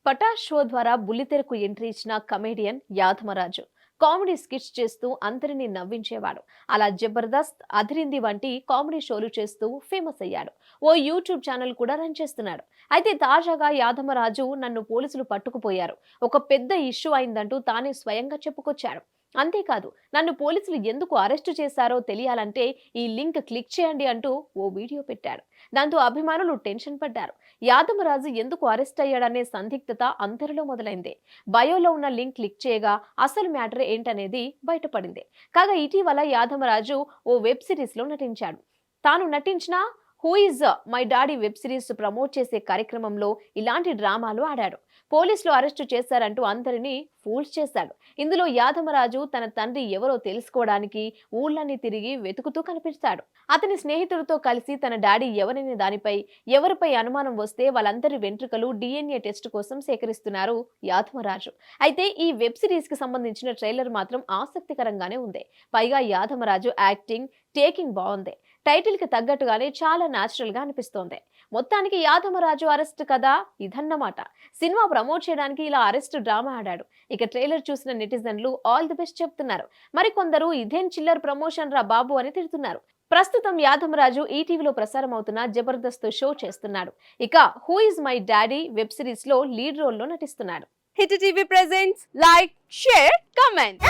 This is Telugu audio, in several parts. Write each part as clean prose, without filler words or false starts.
పటాష్ షో ద్వారా బుల్లితెరకు ఎంట్రీ ఇచ్చిన కమేడియన్ యాదమరాజు కామెడీ స్కిట్స్ చేస్తూ అందరినీ నవ్వించేవాడు. అలా జబర్దస్త్, అదిరింది వంటి కామెడీ షోలు చేస్తూ ఫేమస్ అయ్యాడు. ఓ యూట్యూబ్ ఛానల్ కూడా రన్ చేస్తున్నాడు. అయితే తాజాగా యాదమరాజు నన్ను పోలీసులు పట్టుకుపోయారు, ఒక పెద్ద ఇష్యూ అయిందంటూ తానే స్వయంగా చెప్పుకొచ్చాడు. అంతేకాదు, నన్ను పోలీసులు ఎందుకు అరెస్టు చేశారో తెలియాలంటే ఈ లింక్ క్లిక్ చేయండి అంటూ ఓ వీడియో పెట్టాడు. దాంతో అభిమానులు టెన్షన్ పడ్డారు. యాదమరాజు ఎందుకు అరెస్ట్ అయ్యాడనే సందిగ్ధత అందరిలో మొదలైంది. బయోలో ఉన్న లింక్ క్లిక్ చేయగా అసలు మ్యాటర్ ఏంటనేది బయటపడింది. కాగా ఇటీవల యాదమరాజు ఓ వెబ్ సిరీస్ లో నటించాడు. తాను నటించిన who is my daddy web series promote చేసే కార్యక్రమంలో ఇలాంటి డ్రామాలు ఆడాడు. పోలీసులు అరెస్టు చేశారంటూ అందరినీ ఫూల్స్ చేశాడు. ఇందులో యాదమరాజు తన తండ్రి ఎవరో తెలుసుకోవడానికి ఊళ్ళన్నీ తిరిగి వెతుకుతూ కనిపిస్తాడు. అతని స్నేహితుడితో కలిసి తన డాడీ ఎవరనే దానిపై ఎవరిపై అనుమానం వస్తే వాళ్ళందరి వెంట్రుకలు DNA టెస్ట్ కోసం సేకరిస్తున్నారు యాదమరాజు. అయితే ఈ వెబ్ సిరీస్ కి సంబంధించిన ట్రైలర్ మాత్రం ఆసక్తికరంగానే ఉంది. పైగా యాదమరాజు యాక్టింగ్, టేకింగ్ బాగుంది. టైటిల్ కి తగ్గట్టుగానే చాలా న్యాచురల్ గా అనిపిస్తోంది. మొత్తానికి యాదమరాజు అరెస్ట్ కదా ఇదన్నమాట. సినిమా ప్రమోట్ చేయడానికి ఇలా అరెస్ట్ డ్రామా ఆడాడు. ఇక ట్రైలర్ చూసిన నెటిజన్లు ఆల్ ది బెస్ట్ చెప్తున్నారు. మరికొందరు ఇదేం చిల్లర్ ప్రమోషన్ రా బాబు అని తిడుతున్నారు. ప్రస్తుతం యాదమరాజు ఈటీవీలో ప్రసారం అవుతున్న జబర్దస్త్ షో చేస్తున్నాడు. ఇక who is my daddy web series లో లీడ్ రోల్ లో నటిస్తున్నాడు. Hit TV presents like, share, comment.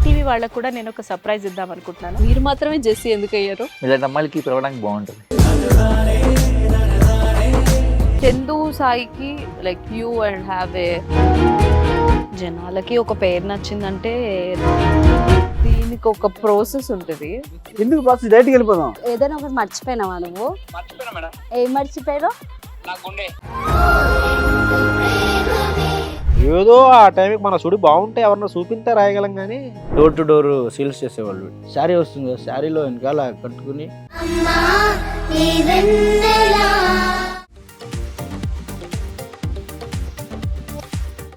TV వాళ్ళకు కూడా నేను ఒక సర్ప్రైజ్ ఇద్దాం అనుకుంటున్నాను. మీరు మాత్రమే జెస్సీ ఎందుకు అయ్యారు? ఇలాంటి అమ్మాయిలకి పిలవడానికి బాగుంటుంది. చందు సాయికి like you and have a జనాలకి ఒక పేరు నచ్చిందంటే దీనికి ఒక ప్రాసెస్ ఉంటుంది. ఎందుకు ప్రాసెస్ డైరెక్ట్‌గా వెళ్ళిపోదాం. ఏదైనా ఒకటి మర్చిపోయినావా నువ్వు? ఏం మర్చిపోయావు? ఏదో ఆ టైంకి మన సుడి బాగుంటే ఎవరన్నా చూపిస్తే రాయగలం కానీ డోర్ టు డోర్ సేల్స్ చేసేవాళ్ళు. శారీ వస్తుంది, శారీలో వెనకాల కట్టుకుని